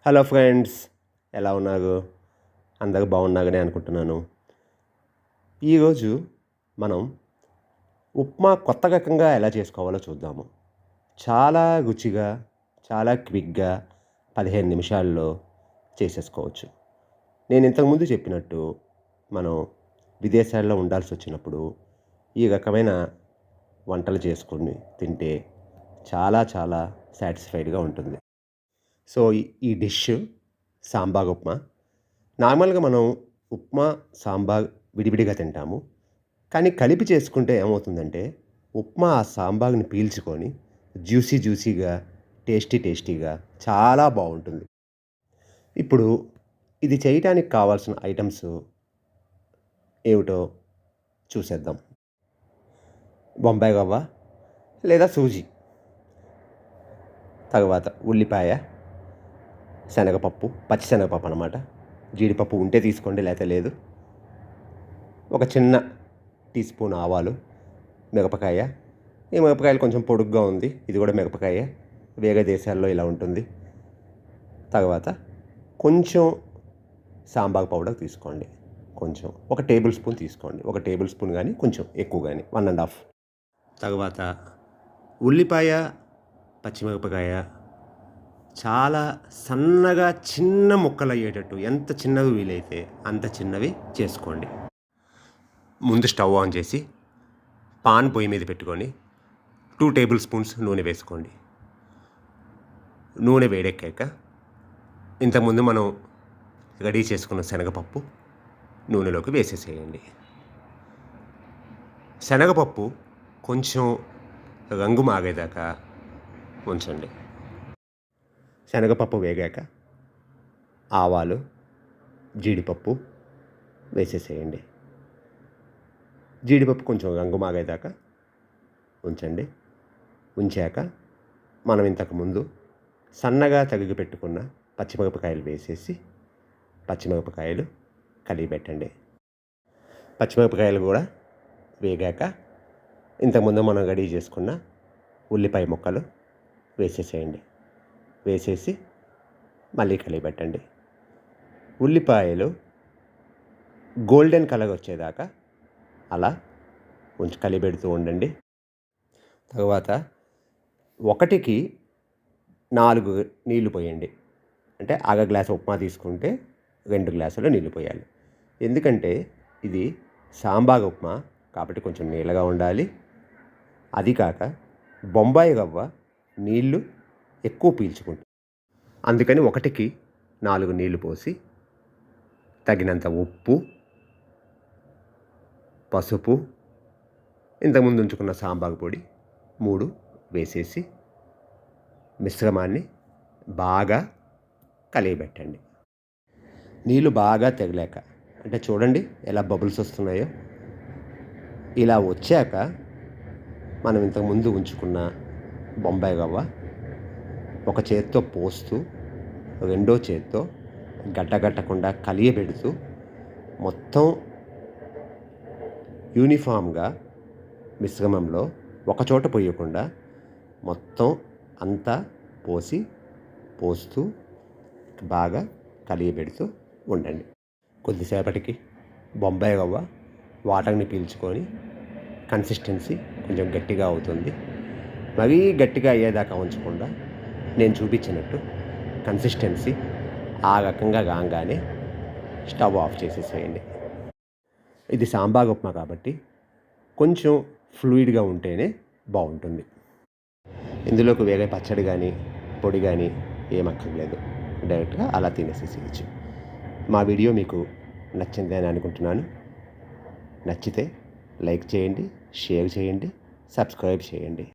Hello friends, ఎలా ఉన్నారు? అందరూ బాగున్నారని అనుకుంటున్నాను. ఈరోజు మనం ఉప్మా కొత్త రకంగా ఎలా చేసుకోవాలో చూద్దాము. చాలా రుచిగా, చాలా క్విక్‌గా 15 నిమిషాల్లో చేసేసుకోవచ్చు. నేను ఇంతకుముందు చెప్పినట్టు మనం విదేశాల్లో ఉండాల్సొచ్చినప్పుడు ఈ రకమైన వంటలు చేసుకొని తింటే చాలా చాలా సాటిస్ఫైడ్‌గా ఉంటుంది. సో, ఈ డిష్ సాంబార్ ఉప్మా. నార్మల్‌గా మనం ఉప్మా, సాంబార్ విడివిడిగా తింటాము. కానీ కలిపి చేసుకుంటే ఏమవుతుందంటే, ఉప్మా ఆ సాంబార్‌ని పీల్చుకొని జ్యూసీగా, టేస్టీగా చాలా బావుంటుంది. ఇప్పుడు ఇది చేయటానికి కావాల్సిన ఐటెమ్స్ ఏమిటో చూసేద్దాం. బొంబాయి రవ్వ లేదా సూజీ, తరువాత ఉల్లిపాయ, శనగపప్పు, పచ్చి శనగపప్పు అనమాట. జీడిపప్పు ఉంటే తీసుకోండి, లేతే లేదు. ఒక చిన్న టీ స్పూన్ ఆవాలు, మిరపకాయ. ఈ మిరపకాయలు కొంచెం పొడుగ్గా ఉంది. ఇది కూడా మిరపకాయ. వేరే దేశాల్లో ఇలా ఉంటుంది. తర్వాత కొంచెం సాంబార్ పౌడర్ తీసుకోండి. కొంచెం ఒక టేబుల్ స్పూన్ తీసుకోండి. ఒక టేబుల్ స్పూన్ కానీ కొంచెం ఎక్కువ కానీ 1½ తర్వాత ఉల్లిపాయ, పచ్చిమిరపకాయ చాలా సన్నగా చిన్న ముక్కలు అయ్యేటట్టు, ఎంత చిన్నవి వీలైతే అంత చిన్నవి చేసుకోండి. ముందు స్టవ్ ఆన్ చేసి పాన్ పొయ్యి మీద పెట్టుకొని 2 టేబుల్ స్పూన్స్ నూనె వేసుకోండి. నూనె వేడెక్కాక ఇంతకుముందు మనం రెడీ చేసుకున్న శనగపప్పు నూనెలోకి వేసేసేయండి. శనగపప్పు కొంచెం రంగు మాగేదాకా ఉంచండి. శనగపప్పు వేగాక ఆవాలు, జీడిపప్పు వేసేసేయండి. జీడిపప్పు కొంచెం రంగు మాగేదాకా ఉంచండి. ఉంచాక మనం ఇంతకుముందు సన్నగా తరిగి పెట్టుకున్న పచ్చిమిరపకాయలు వేసేసి పచ్చిమిరపకాయలు కలిగిపెట్టండి. పచ్చిమిరపకాయలు కూడా వేగాక ఇంతకుముందు మనం రెడీ చేసుకున్న ఉల్లిపాయ ముక్కలు వేసేసేయండి. వేసేసి మళ్ళీ కలిగిపెట్టండి. ఉల్లిపాయలు గోల్డెన్ కలర్ వచ్చేదాకా అలా కలిపెడుతూ ఉండండి. తర్వాత 1కి 4 నీళ్లు పోయండి. అంటే గ్లాసు ఉప్మా తీసుకుంటే 2 గ్లాసులు నీళ్లు పోయాలి. ఎందుకంటే ఇది సాంబార్ ఉప్మా కాబట్టి కొంచెం నీళ్ళగా ఉండాలి. అది కాక బొంబాయి రవ్వ నీళ్లు ఎక్కువ పీల్చుకుంటుంది. అందుకని 1కి 4 నీళ్లు పోసి తగినంత ఉప్పు, పసుపు, ఇంతకుముందు ఉంచుకున్న సాంబార్ పొడి 3 వేసేసి మిశ్రమాన్ని బాగా కలియబెట్టండి. నీళ్ళు బాగా తగిలాక, అంటే చూడండి ఎలా బబుల్స్ వస్తున్నాయో. ఇలా వచ్చాక మనం ఇంతకుముందు ఉంచుకున్న బొంబాయి రవ్వ ఒక చేత్తో పోస్తూ రెండో చేత్తో గడ్డగట్టకుండా కలియబెడుతూ మొత్తం యూనిఫామ్గా మిశ్రమంలో ఒకచోట పోయకుండా మొత్తం అంతా పోస్తూ బాగా కలియబెడుతూ ఉండండి. కొద్దిసేపటికి బొంబాయి రవ్వ వాటర్ని పీల్చుకొని కన్సిస్టెన్సీ కొంచెం గట్టిగా అవుతుంది. మరీ గట్టిగా అయ్యేదాకా ఉంచకుండా నేను చూపించినట్టు కన్సిస్టెన్సీ ఆ రకంగా రాగానే స్టవ్ ఆఫ్ చేసేసేయండి. ఇది సాంబార్ ఉప్మా కాబట్టి కొంచెం ఫ్లూయిడ్గా ఉంటేనే బాగుంటుంది. ఇందులోకి వేరే పచ్చడి కానీ పొడి కానీ ఏమక్కర్లేదు. డైరెక్ట్గా అలా తినేసేసేయచ్చు. మా వీడియో మీకు నచ్చిందని అనుకుంటున్నాను. నచ్చితే లైక్ చేయండి, షేర్ చేయండి, సబ్స్క్రైబ్ చేయండి.